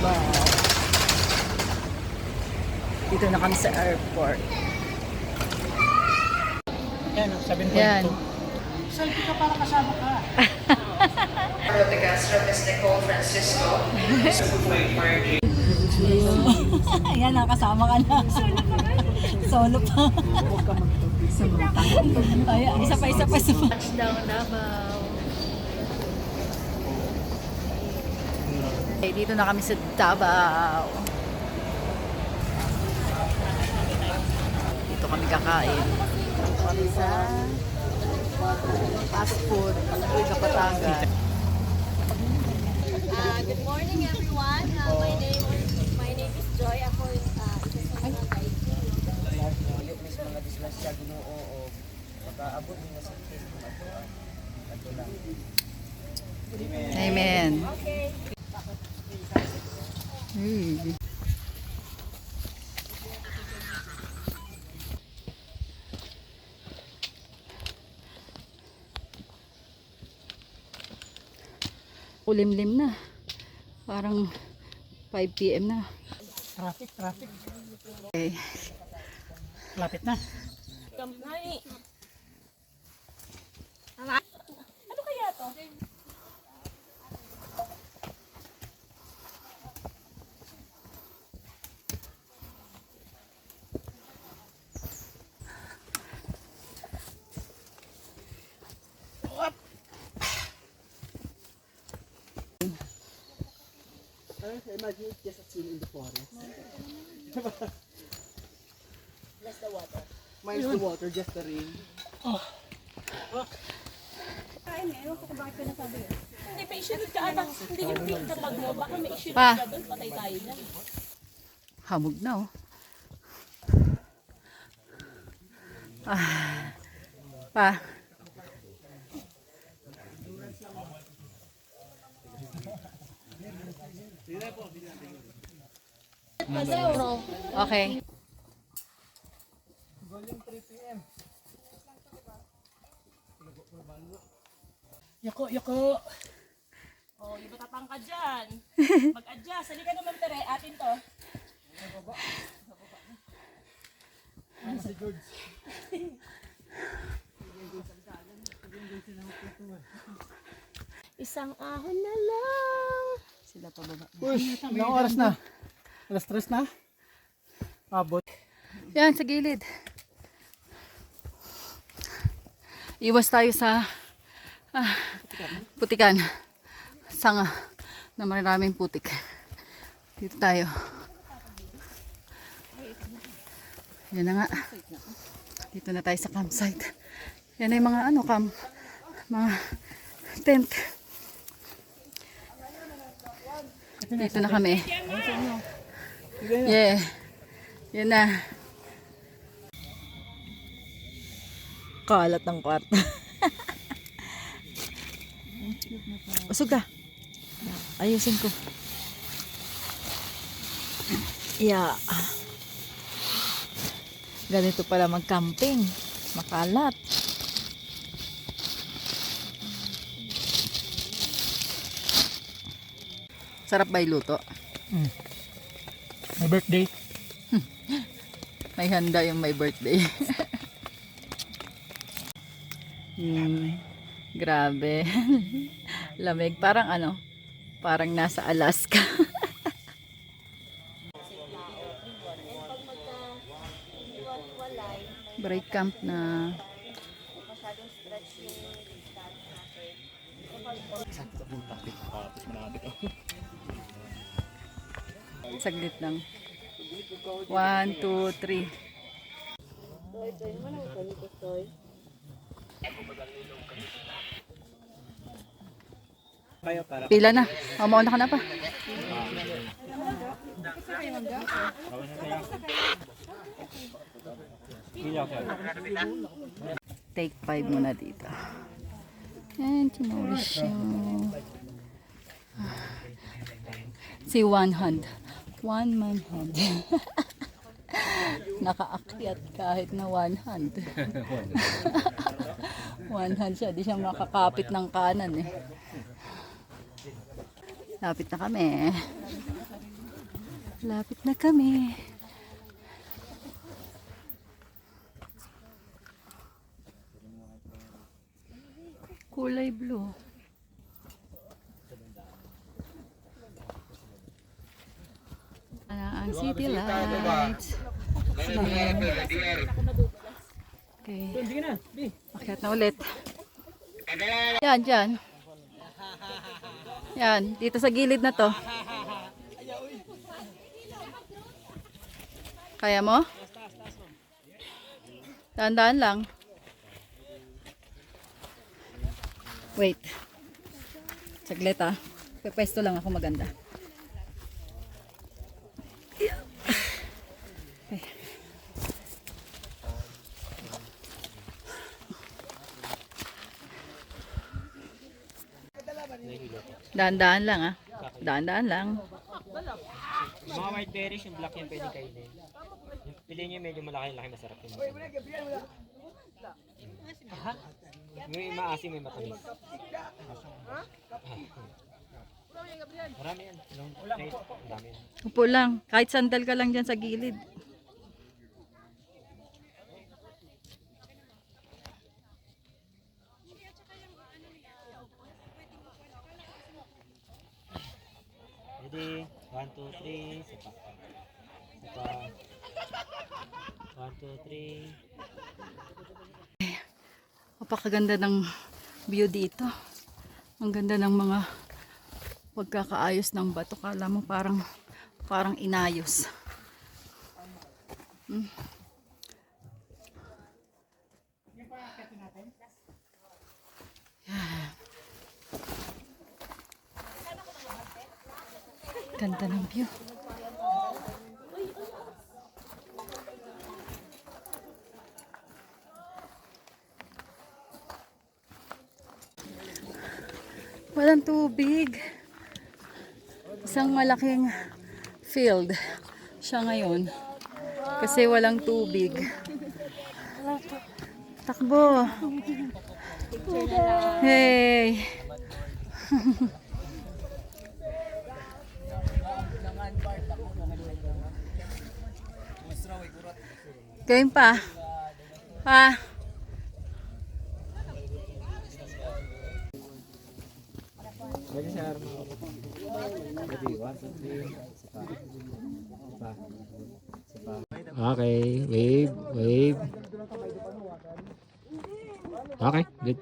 Davao. Dito na kami sa airport. Yan, 7.2. Yan. Selfie ka para kasama ka. The guest room is Nicole Francisco. Ayan, nakasama ka na. Solo pa. Ayan, isa pa. Touchdown Davao. Okay, dito na kami sa Davao. Dito kami kakain. Dito kami sa fast food. Kapatagan. Good morning everyone. My name is Joy. Ako isa sa mga guide. Mis mga disgrasya Ginoo o pag-aabot din sa Kristo ato lang. Amen. Okay. Ulimlim na. Parang 5 PM na. Traffic. Okay. Lapit na. Kamay. Ano kaya to? Imagine it's just a scene in the forest. Bless the water. Minus the water, just the rain. Hindi pa issue ka anak. Hindi yung pink kapag mo. Baka may issue Pa. ka doon. Patay tayo na. Hamog na oh. Pa. Okay. Yoko. Oh, yung matatang ka dyan. Mag-adjust. Halika naman tere. Atin to. Isang ahon na lang. Sila pa baba. Uy, ilang oras na? Alas 3 na? Abot. Yan, sa gilid. Iwas tayo sa putikan. Sanga na maraming putik. Dito tayo. Yan na nga. Dito na tayo sa campsite. Yan na yung mga mga tent. Dito na kami. Yeah. Yan na. Kalat ng kwarto. Usog ka. Ayusin ko. Yeah. Ganito pala mag-camping. Makalat. Sarap ba iluto? My birthday. May handa yung may birthday. Grabe. Lamig. Parang parang nasa Alaska. Break camp na. Saglit lang. 1, 2, 3. Pila na. Mauna ka na pa. Take 5 muna dito. And si Mauricio. Si One Hand. One man hand. Nakaakyat kahit na one hand. One hand siya. Di siya makakapit ng kanan eh. Lapit na kami. Lapit na kami. Kulay blue. Ang city lights. Okay. Akyat na ulit. Yan, dyan. Yan, dito sa gilid na to. Kaya mo? Dahan-dahan lang. Wait. Saglit ah. Pwesto lang ako maganda. Okay. Dahan-dahan lang ah. Dahan-dahan lang. Mga white berries, yung black yan pwede kainin. Piliin nyo medyo malaki-laki, masarap yun. May maasim, may matamis. Marami yan. Ang dami yan. Upo lang. Kahit sandal ka lang dyan sa gilid. Ready? 1, 2, 3. Sipa. Sipa. 1, 2, 3. Napakaganda ng view dito. Ang ganda ng mga pagkakaayos ng bato. Kala mo parang inayos. Yan. Ganda ng view. Walang tubig. Isang malaking field siya ngayon. Kasi walang tubig. Takbo. Hey. Game pa. Pa. Ready, sir? Ready? 1, 2, 3. Sipa. Sipa. Sipa. Okay. Wave. Wave. Okay. Good.